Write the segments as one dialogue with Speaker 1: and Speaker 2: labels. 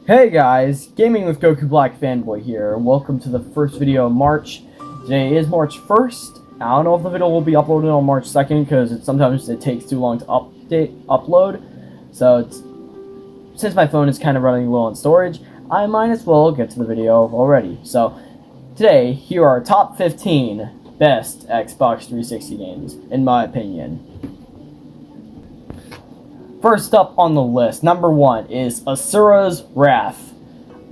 Speaker 1: Hey guys, Gaming with Goku Black Fanboy here. Welcome to the first video of March. Today is March 1st. I don't know if the video will be uploaded on March 2nd because sometimes it takes too long to upload. So since my phone is kind of running low on storage, I might as well get to the video already. So today, here are top 15 best Xbox 360 games, in my opinion. First up on the list, number 1 is Asura's Wrath.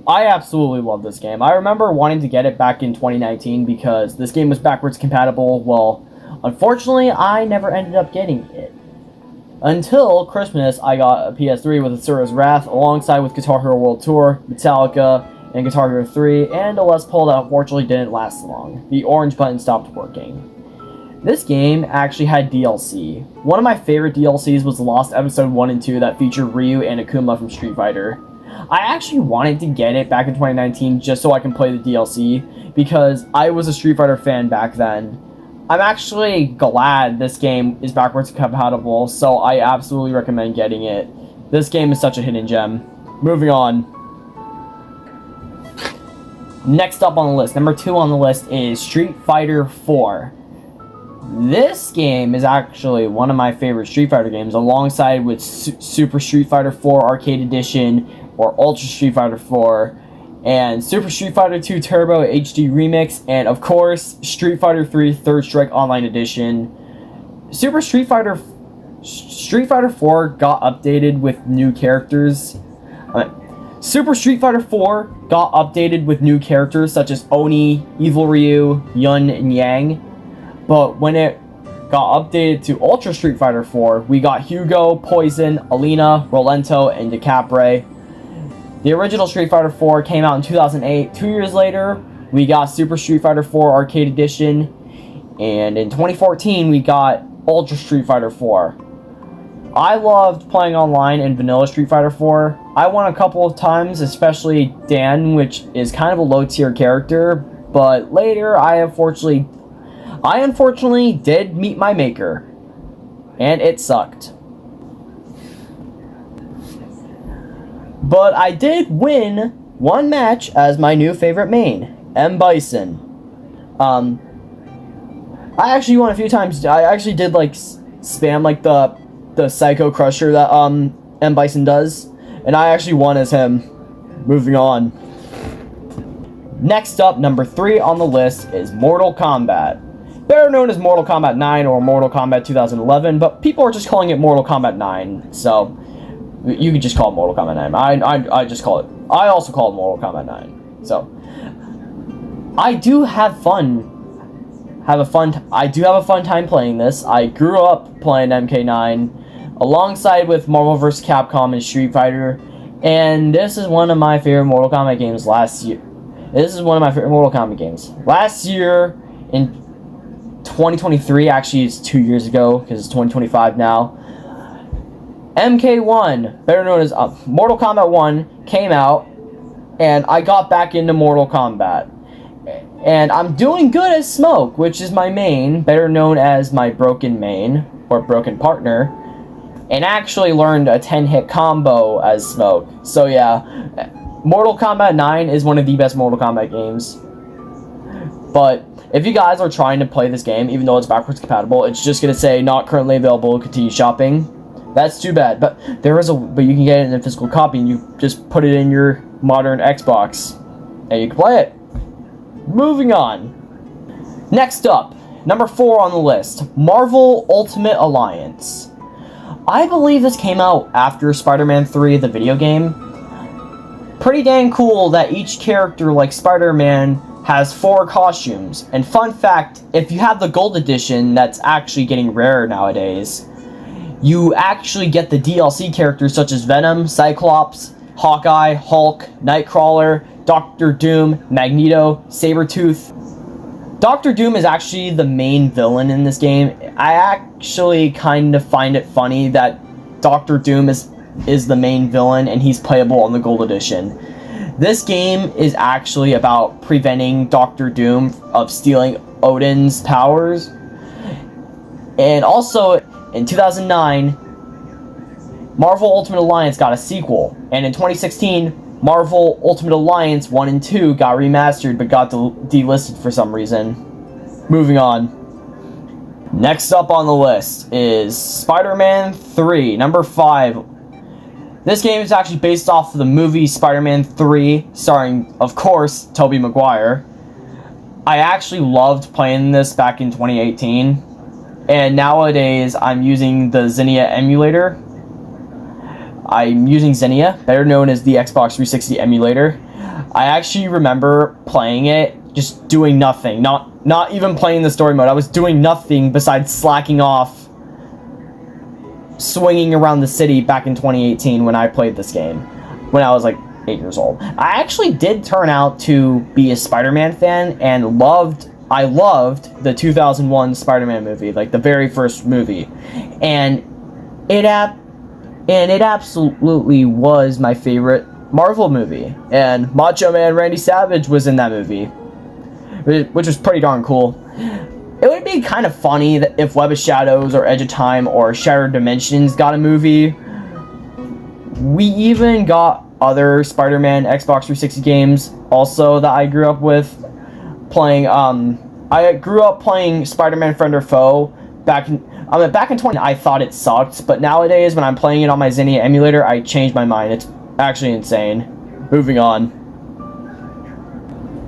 Speaker 1: I absolutely love this game. I remember wanting to get it back in 2019 because this game was backwards compatible. Well, unfortunately, I never ended up getting it. Until Christmas, I got a PS3 with Asura's Wrath alongside with Guitar Hero World Tour, Metallica, and Guitar Hero 3, and a Les Paul that unfortunately didn't last long. The orange button stopped working. This game actually had DLC. One of my favorite DLCs was Lost Episode 1 and 2 that featured Ryu and Akuma from Street Fighter. I actually wanted to get it back in 2019 just so I can play the DLC, because I was a Street Fighter fan back then. I'm actually glad this game is backwards compatible, so I absolutely recommend getting it. This game is such a hidden gem. Moving on. Next up on the list, number 2 on the list is Street Fighter 4. This game is actually one of my favorite Street Fighter games, alongside with Super Street Fighter 4 Arcade Edition, or Ultra Street Fighter 4, and Super Street Fighter 2 Turbo HD Remix, and of course, Street Fighter 3 Third Strike Online Edition. Street Fighter 4 got updated with new characters. Super Street Fighter 4 got updated with new characters such as Oni, Evil Ryu, Yun, and Yang. But when it got updated to Ultra Street Fighter 4, we got Hugo, Poison, Alina, Rolento, and Decapre. The original Street Fighter 4 came out in 2008. 2 years later, we got Super Street Fighter 4 Arcade Edition. And in 2014, we got Ultra Street Fighter 4. I loved playing online in Vanilla Street Fighter 4. I won a couple of times, especially Dan, which is kind of a low-tier character. But later, I unfortunately did meet my maker, and it sucked. But I did win one match as my new favorite main, M. Bison. I actually won a few times. I actually did like spam like the Psycho Crusher that M. Bison does, and I actually won as him. Moving on. Next up, number 3 on the list is Mortal Kombat. Better known as Mortal Kombat 9 or Mortal Kombat 2011, but people are just calling it Mortal Kombat 9, so you can just call it Mortal Kombat 9. I just call it. I also call it Mortal Kombat 9. So I do have fun. I do have a fun time playing this. I grew up playing MK9 alongside with Marvel vs. Capcom and Street Fighter, and this is one of my favorite Mortal Kombat games last year. Last year in 2023, actually it's 2 years ago because it's 2025 now. MK1, better known as Mortal Kombat 1, came out, and I got back into Mortal Kombat. And I'm doing good as Smoke, which is my main, better known as my broken main, or broken partner, and actually learned a 10-hit combo as Smoke. So yeah, Mortal Kombat 9 is one of the best Mortal Kombat games. But if you guys are trying to play this game, even though it's backwards compatible, it's just gonna say not currently available, continue shopping. That's too bad. But you can get it in a physical copy, and you just put it in your modern Xbox, and you can play it. Moving on. Next up, number 4 on the list, Marvel Ultimate Alliance. I believe this came out after Spider-Man 3, the video game. Pretty dang cool that each character, like Spider-Man, has 4 costumes. And fun fact, if you have the gold edition, that's actually getting rarer nowadays, you actually get the DLC characters such as Venom, Cyclops, Hawkeye, Hulk, Nightcrawler, Doctor Doom, Magneto, Sabretooth. Doctor Doom is actually the main villain in this game. I actually kind of find it funny that Doctor Doom is the main villain and he's playable on the gold edition. This game is actually about preventing Doctor Doom of stealing Odin's powers. And also, in 2009, Marvel Ultimate Alliance got a sequel, and in 2016, Marvel Ultimate Alliance 1 and 2 got remastered but got delisted for some reason. Moving on. Next up on the list is Spider-Man 3, number 5. This game is actually based off of the movie Spider-Man 3, starring, of course, Tobey Maguire. I actually loved playing this back in 2018, and nowadays I'm using the Xenia emulator. I'm using Xenia, better known as the Xbox 360 emulator. I actually remember playing it, just doing nothing, not even playing the story mode. I was doing nothing besides slacking off, swinging around the city back in 2018 when I played this game, when I was like 8 years old. I actually did turn out to be a Spider-Man fan and I loved the 2001 Spider-Man movie, like the very first movie, and it absolutely was my favorite Marvel movie. And Macho Man Randy Savage was in that movie, which was pretty darn cool. It would be kind of funny that if Web of Shadows or Edge of Time or Shattered Dimensions got a movie. We even got other Spider-Man Xbox 360 games also that I grew up with playing. I grew up playing Spider-Man Friend or Foe back in 20. I thought it sucked, but nowadays when I'm playing it on my Xenia emulator, I changed my mind. It's actually insane. Moving on.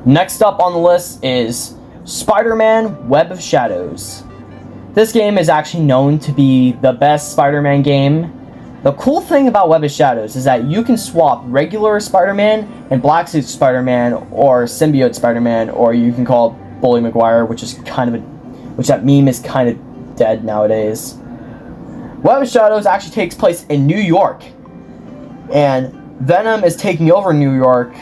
Speaker 1: Next up on the list is Spider-Man Web of Shadows. This game is actually known to be the best Spider-Man game. The cool thing about Web of Shadows is that you can swap regular Spider-Man and Black Suit Spider-Man or Symbiote Spider-Man, or you can call Bully Maguire, which that meme is kind of dead nowadays. Web of Shadows actually takes place in New York, and Venom is taking over New York.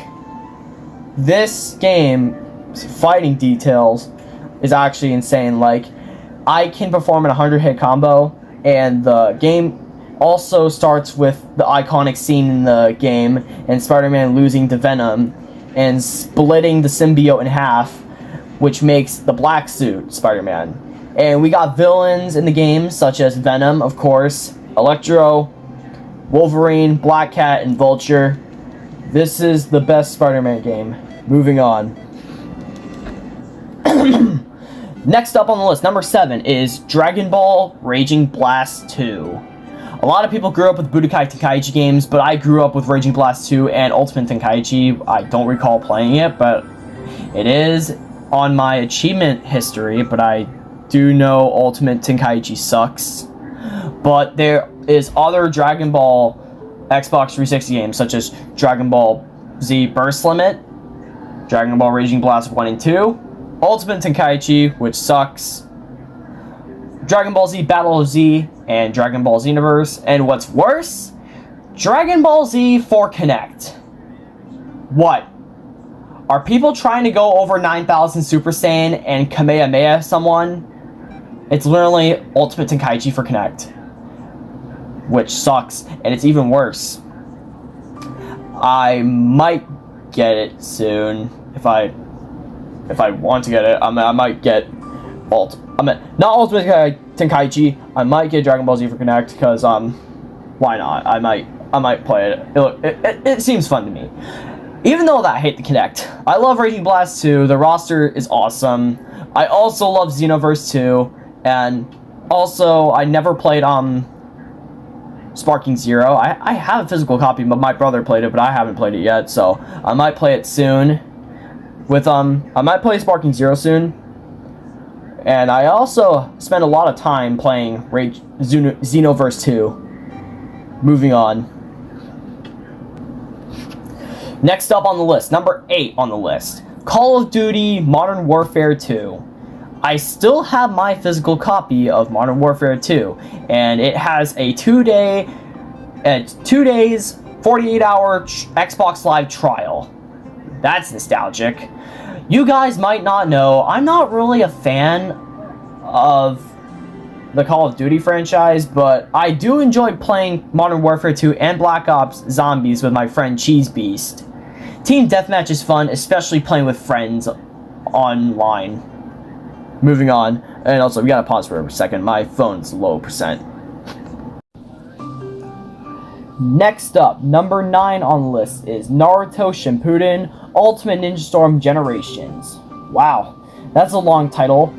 Speaker 1: This game's fighting details is actually insane. Like, I can perform an 100-hit combo, and the game also starts with the iconic scene in the game and Spider-Man losing to Venom and splitting the symbiote in half, which makes the Black Suit Spider-Man. And we got villains in the game such as Venom, of course, Electro, Wolverine, Black Cat, and Vulture. This is the best Spider-Man game. Moving on. Next up on the list, number 7, is Dragon Ball Raging Blast 2. A lot of people grew up with Budokai Tenkaichi games, but I grew up with Raging Blast 2 and Ultimate Tenkaichi. I don't recall playing it, but it is on my achievement history, but I do know Ultimate Tenkaichi sucks. But there is other Dragon Ball Xbox 360 games, such as Dragon Ball Z Burst Limit, Dragon Ball Raging Blast 1 and 2, Ultimate Tenkaichi, which sucks, Dragon Ball Z Battle of Z, and Dragon Ball Xenoverse, and what's worse, Dragon Ball Z for Kinect. What? Are people trying to go over 9,000 Super Saiyan and Kamehameha someone? It's literally Ultimate Tenkaichi for Kinect, which sucks, and it's even worse. I might get it soon if I want to get it. I might get not Ultimate Tenkaichi. I might get Dragon Ball Z for Kinect because why not? I might play it. It seems fun to me. Even though I hate the Kinect, I love Raging Blast 2. The roster is awesome. I also love Xenoverse 2, and also I never played Sparking Zero. I have a physical copy, but my brother played it, but I haven't played it yet, so I might play it soon. I might play Sparking Zero soon. And I also spent a lot of time playing Xenoverse 2. Moving on. Next up on the list, number 8 on the list, Call of Duty Modern Warfare 2. I still have my physical copy of Modern Warfare 2, and it has a 2 days, 48-hour Xbox Live trial. That's nostalgic. You guys might not know, I'm not really a fan of the Call of Duty franchise, but I do enjoy playing Modern Warfare 2 and Black Ops Zombies with my friend Cheese Beast. Team Deathmatch is fun, especially playing with friends online. Moving on, and also we gotta pause for a second, my phone's low percent. Next up, number 9 on the list is Naruto Shippuden Ultimate Ninja Storm Generations. Wow, that's a long title.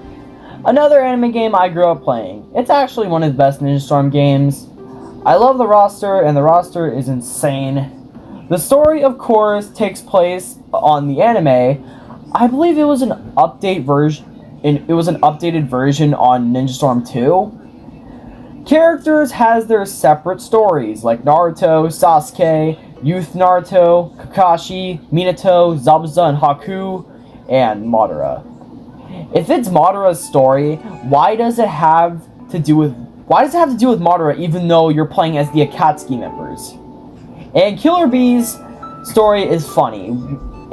Speaker 1: Another anime game I grew up playing. It's actually one of the best Ninja Storm games. I love the roster, and the roster is insane. The story, of course, takes place on the anime. I believe it was an updated version on Ninja Storm 2. Characters has their separate stories, like Naruto, Sasuke, Youth Naruto, Kakashi, Minato, Zabuza and Haku, and Madara. If it's Madara's story, why does it have to do with Madara even though you're playing as the Akatsuki members? And Killer Bee's story is funny.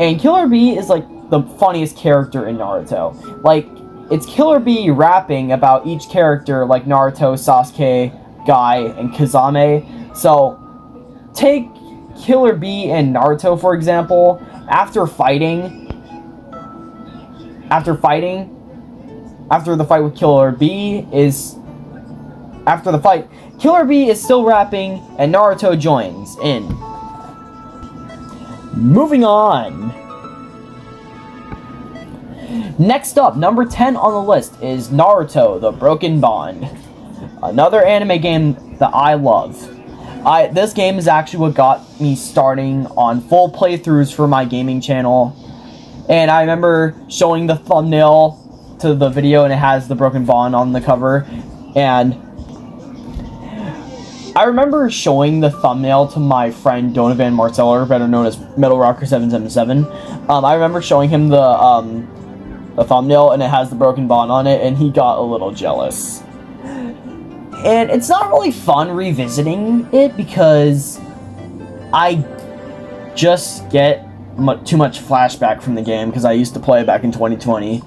Speaker 1: And Killer Bee is like the funniest character in Naruto. Like, it's Killer Bee rapping about each character like Naruto, Sasuke, Guy, and Kazame. So, take Killer Bee and Naruto, for example. After the fight with Killer Bee Killer Bee is still rapping, and Naruto joins in. Moving on. Next up, number 10 on the list is Naruto: The Broken Bond. Another anime game that I love. This game is actually what got me starting on full playthroughs for my gaming channel. And I remember showing the thumbnail to the video, and it has the Broken Bond on the cover. And I remember showing the thumbnail to my friend Donovan Marceller, better known as Metal Rocker 777. I remember showing him the thumbnail, and it has the Broken Bond on it, and he got a little jealous. And it's not really fun revisiting it because I just get too much flashback from the game because I used to play it back in 2020.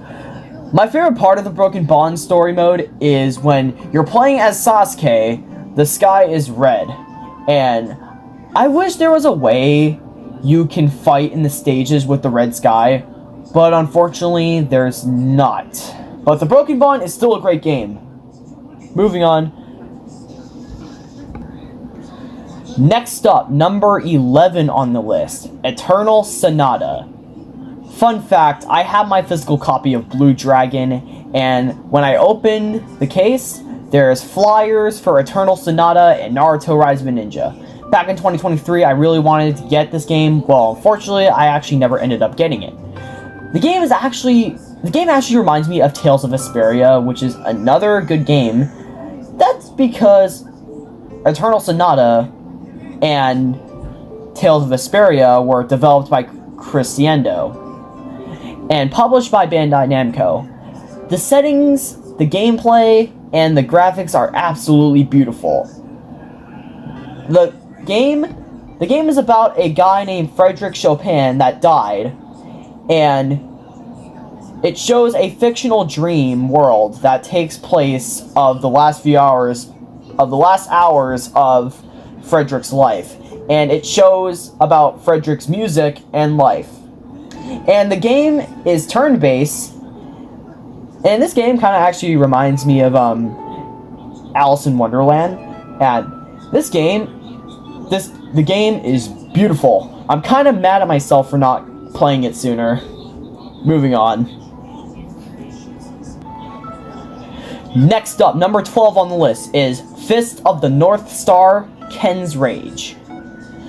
Speaker 1: My favorite part of the Broken Bond story mode is when you're playing as Sasuke, the sky is red, and I wish there was a way you can fight in the stages with the red sky, but unfortunately there's not. But the Broken Bond is still a great game. Moving on. Next up, number 11 on the list, Eternal Sonata. Fun fact, I have my physical copy of Blue Dragon, and when I opened the case, there's flyers for Eternal Sonata and Naruto Rise of a Ninja. Back in 2023, I really wanted to get this game. Well, unfortunately, I actually never ended up getting it. The game actually reminds me of Tales of Vesperia, which is another good game. That's because Eternal Sonata and Tales of Vesperia were developed by Crescendo and published by Bandai Namco. The settings, the gameplay, and the graphics are absolutely beautiful. The game is about a guy named Frederick Chopin that died, and it shows a fictional dream world that takes place of the last hours of Frederick's life, and it shows about Frederick's music and life. And the game is turn-based, and this game kind of actually reminds me of Alice in Wonderland. And the game is beautiful. I'm kind of mad at myself for not playing it sooner. Moving on. Next up, number 12 on the list is Fist of the North Star: Ken's Rage.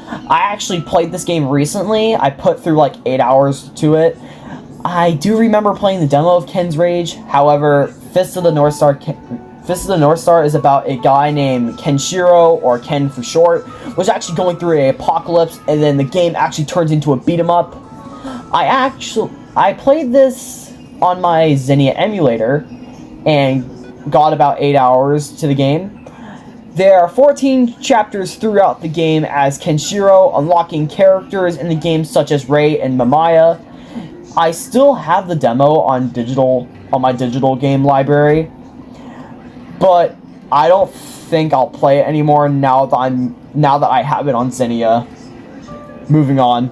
Speaker 1: I actually played this game recently. I put through like 8 hours to it. I do remember playing the demo of Ken's Rage. However, Fist of the North Star is about a guy named Kenshiro, or Ken for short, was actually going through an apocalypse, and then the game actually turns into a beat 'em up. I played this on my Xenia emulator and got about 8 hours to the game. There are 14 chapters throughout the game as Kenshiro, unlocking characters in the game such as Rei and Mamiya. I still have the demo on my digital game library, but I don't think I'll play it anymore now that I have it on Xenia. Moving on.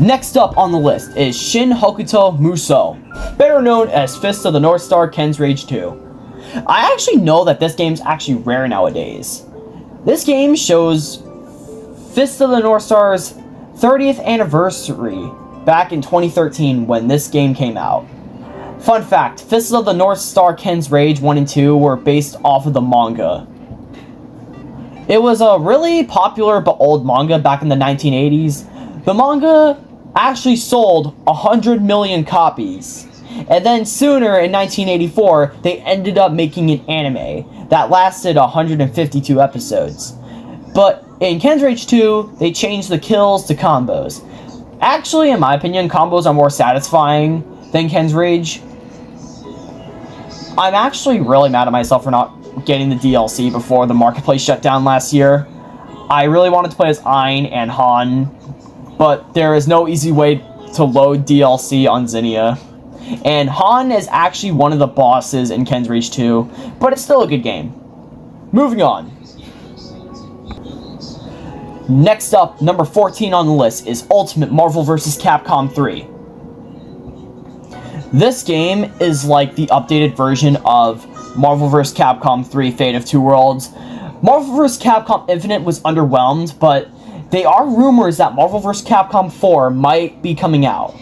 Speaker 1: Next up on the list is Shin Hokuto Musou, better known as Fist of the North Star: Ken's Rage 2. I actually know that this game's actually rare nowadays. This game shows Fist of the North Star's 30th anniversary back in 2013 when this game came out. Fun fact, Fist of the North Star Ken's Rage 1 and 2 were based off of the manga. It was a really popular but old manga back in the 1980s. The manga actually sold 100 million copies. And then sooner, in 1984, they ended up making an anime that lasted 152 episodes. But in Ken's Rage 2, they changed the kills to combos. Actually, in my opinion, combos are more satisfying than Ken's Rage. I'm actually really mad at myself for not getting the DLC before the marketplace shut down last year. I really wanted to play as Ein and Han, but there is no easy way to load DLC on Zinnia. And Han is actually one of the bosses in Ken's Rage 2, but it's still a good game. Moving on. Next up, number 14 on the list is Ultimate Marvel vs. Capcom 3. This game is like the updated version of Marvel vs. Capcom 3 Fate of Two Worlds. Marvel vs. Capcom Infinite was underwhelmed, but there are rumors that Marvel vs. Capcom 4 might be coming out.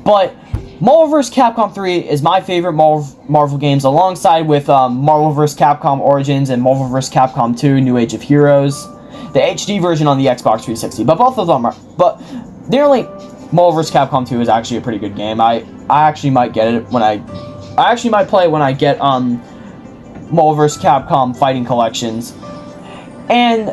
Speaker 1: But Marvel vs. Capcom 3 is my favorite Marvel games, alongside with Marvel vs. Capcom Origins and Marvel vs. Capcom 2 New Age of Heroes. The HD version on the Xbox 360, but both of them are... But nearly Marvel vs. Capcom 2 is actually a pretty good game. I actually might get it when I actually might play it when I get Marvel vs. Capcom Fighting Collections and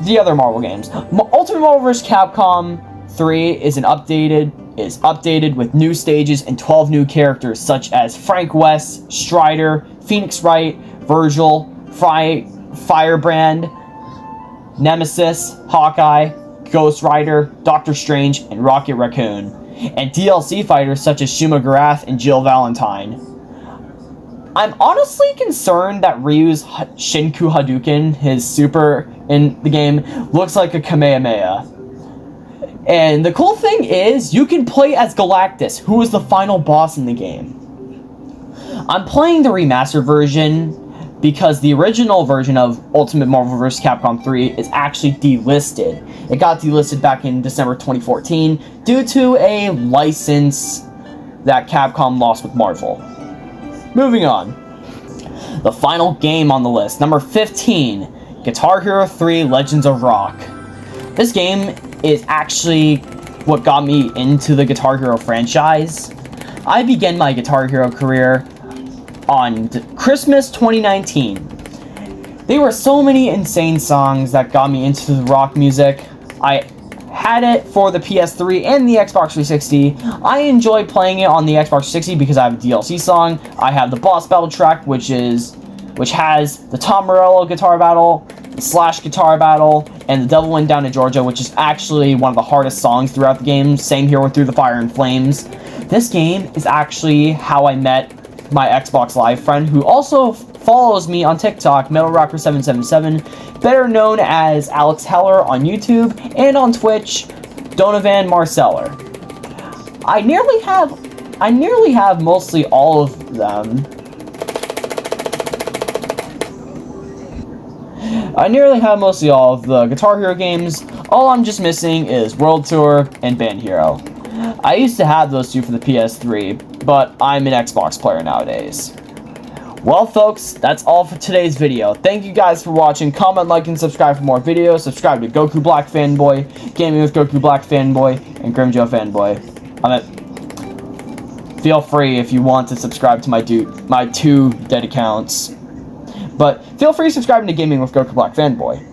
Speaker 1: the other Marvel games. Ultimate Marvel vs. Capcom 3 is updated with new stages and 12 new characters such as Frank West, Strider, Phoenix Wright, Virgil, Firebrand, Nemesis, Hawkeye, Ghost Rider, Doctor Strange, and Rocket Raccoon, and DLC fighters such as Shuma Gorath and Jill Valentine. I'm honestly concerned that Ryu's Shinku Hadouken, his super in the game, looks like a Kamehameha. And the cool thing is, you can play as Galactus, who is the final boss in the game. I'm playing the remastered version because the original version of Ultimate Marvel vs. Capcom 3 is actually delisted. It got delisted back in December 2014 due to a license that Capcom lost with Marvel. Moving on. The final game on the list, number 15, Guitar Hero 3 Legends of Rock. This game is actually what got me into the Guitar Hero franchise. I began my Guitar Hero career on Christmas 2019. There were so many insane songs that got me into the rock music. I had it for the PS3 and the Xbox 360. I enjoy playing it on the Xbox 360 because I have a DLC song. I have the boss battle track, which has the Tom Morello guitar battle, the Slash guitar battle, and the Devil Went Down to Georgia, which is actually one of the hardest songs throughout the game. Same here with Through the Fire and Flames. This game is actually how I met my Xbox Live friend, who also follows me on TikTok, MetalRocker777, better known as Alex Heller on YouTube, and on Twitch, Donovan Marceller. I nearly have mostly all of them. I nearly have mostly all of the Guitar Hero games. All I'm just missing is World Tour and Band Hero. I used to have those two for the PS3, but I'm an Xbox player nowadays. Well, folks, that's all for today's video. Thank you guys for watching. Comment, like, and subscribe for more videos. Subscribe to Goku Black Fanboy, Gaming with Goku Black Fanboy, and Grimjoe Fanboy. Feel free if you want to subscribe to my two dead accounts. But feel free subscribing to Gaming with Goku Black Fanboy.